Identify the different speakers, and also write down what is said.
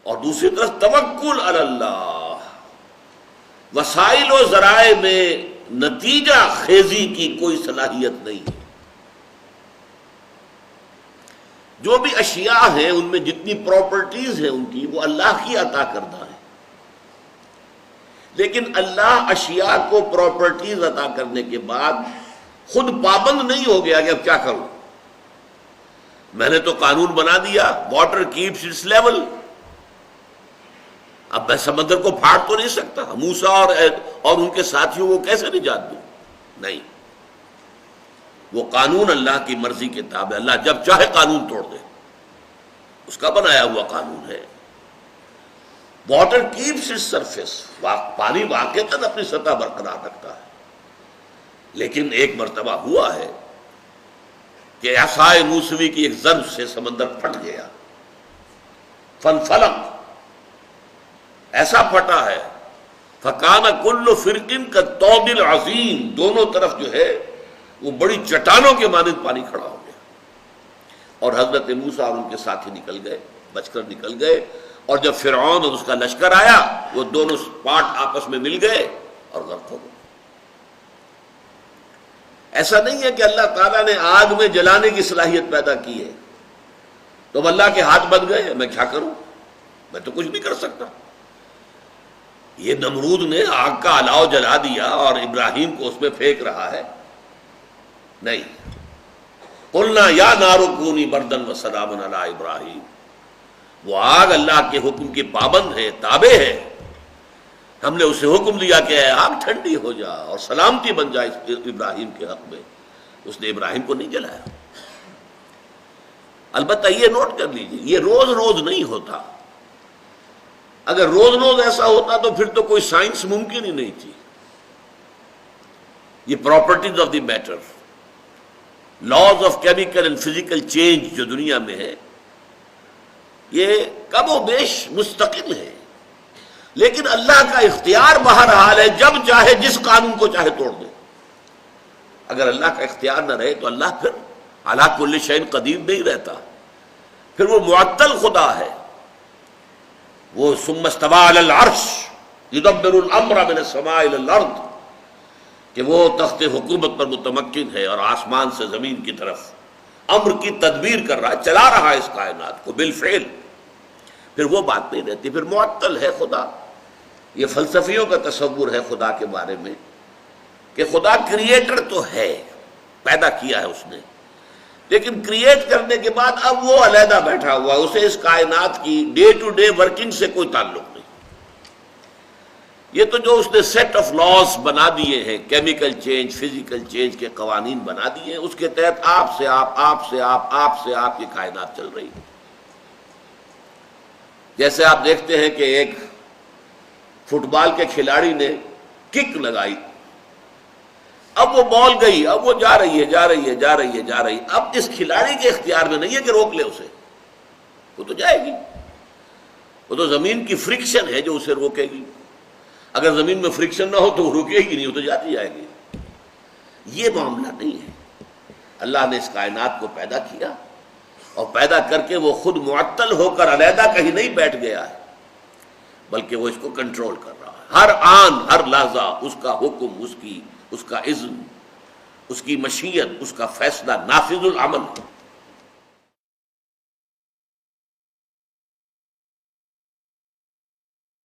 Speaker 1: اور دوسری طرف توکل علی اللہ، وسائل و ذرائع میں نتیجہ خیزی کی کوئی صلاحیت نہیں ہے۔ جو بھی اشیاء ہیں ان میں جتنی پراپرٹیز ہیں ان کی، وہ اللہ کی عطا کردہ ہے، لیکن اللہ اشیاء کو پراپرٹیز عطا کرنے کے بعد خود پابند نہیں ہو گیا کہ اب کیا کروں، میں نے تو قانون بنا دیا، واٹر کیپس اٹس لیول، اب میں سمندر کو پھاڑ تو نہیں سکتا، موسیٰ اور ان کے ساتھیوں کو کیسے نجات دوں؟ نہیں، وہ قانون اللہ کی مرضی کے تابع، اللہ جب چاہے قانون توڑ دے، اس کا بنایا ہوا قانون ہے۔ واٹر کیپس اٹس سرفیس، پانی واقعتاً اپنی سطح برقرار رکھتا ہے، لیکن ایک مرتبہ ہوا ہے کہ عصائے موسوی کی ایک ضرب سے سمندر پھٹ گیا، فانفلق، ایسا پھٹا ہے، فکان کل فرقن کالطود العظیم، دونوں طرف جو ہے وہ بڑی چٹانوں کے مانند پانی کھڑا ہو گیا، اور حضرت موسیٰ اور ان کے ساتھی نکل گئے، بچ کر نکل گئے، اور جب فرعون اور اس کا لشکر آیا وہ دونوں پارٹ آپس میں مل گئے اور غرق ہو گئے۔ ایسا نہیں ہے کہ اللہ تعالیٰ نے آگ میں جلانے کی صلاحیت پیدا کی ہے تو اب اللہ کے ہاتھ بن گئے، میں کیا کروں، میں تو کچھ نہیں کر سکتا۔ یہ نمرود نے آگ کا الاؤ جلا دیا اور ابراہیم کو اس میں پھینک رہا ہے، نہیں، قلنا یا نار کونی بردن وسلاما علی ابراہیم، وہ آگ اللہ کے حکم کی پابند ہے، تابع ہے، ہم نے اسے حکم دیا کہ اے آگ ٹھنڈی ہو جا اور سلامتی بن جائے ابراہیم کے حق میں، اس نے ابراہیم کو نہیں جلایا۔ البتہ یہ نوٹ کر لیجیے، یہ روز روز نہیں ہوتا، اگر روز روز ایسا ہوتا تو پھر تو کوئی سائنس ممکن ہی نہیں تھی۔ یہ properties of the matter, laws of chemical and physical change جو دنیا میں ہے، یہ کم و بیش مستقل ہے، لیکن اللہ کا اختیار بہرحال ہے، جب چاہے جس قانون کو چاہے توڑ دے۔ اگر اللہ کا اختیار نہ رہے تو اللہ پھر علی کل شیء قدیر نہیں رہتا، پھر وہ معطل خدا ہے، وہ ثم استوى علی العرش یدبر الامر من السماء الی الارض، کہ وہ تخت حکومت پر متمکن ہے اور آسمان سے زمین کی طرف امر کی تدبیر کر رہا ہے، چلا رہا ہے اس کائنات کو بالفعل، پھر وہ بات نہیں رہتی، پھر معطل ہے خدا۔ یہ فلسفیوں کا تصور ہے خدا کے بارے میں کہ خدا کریٹر تو ہے، پیدا کیا ہے اس نے، لیکن کریٹ کرنے کے بعد اب وہ علیحدہ بیٹھا ہوا ہے، اسے اس کائنات کی ڈے ٹو ڈے ورکنگ سے کوئی تعلق نہیں۔ یہ تو جو اس نے سیٹ آف لاز بنا دیے ہیں، کیمیکل چینج، فزیکل چینج کے قوانین بنا دیے ہیں، اس کے تحت آپ سے آپ یہ کائنات چل رہی ہے۔ جیسے آپ دیکھتے ہیں کہ ایک فٹ بال کے کھلاڑی نے کک لگائی، اب وہ بال گئی، اب وہ جا رہی ہے، اب اس کھلاڑی کے اختیار میں نہیں ہے کہ روک لے اسے، وہ تو جائے گی، وہ تو زمین کی فرکشن ہے جو اسے روکے گی، اگر زمین میں فرکشن نہ ہو تو وہ رکے گی نہیں، وہ تو جاتی جائے گی۔ یہ معاملہ نہیں ہے، اللہ نے اس کائنات کو پیدا کیا اور پیدا کر کے وہ خود معطل ہو کر علیحدہ کہیں نہیں بیٹھ گیا ہے، بلکہ وہ اس کو کنٹرول کر رہا ہے، ہر آن ہر لحظہ اس کا حکم، اس کا اذن، اس کی مشیت، اس کا فیصلہ نافذ العمل۔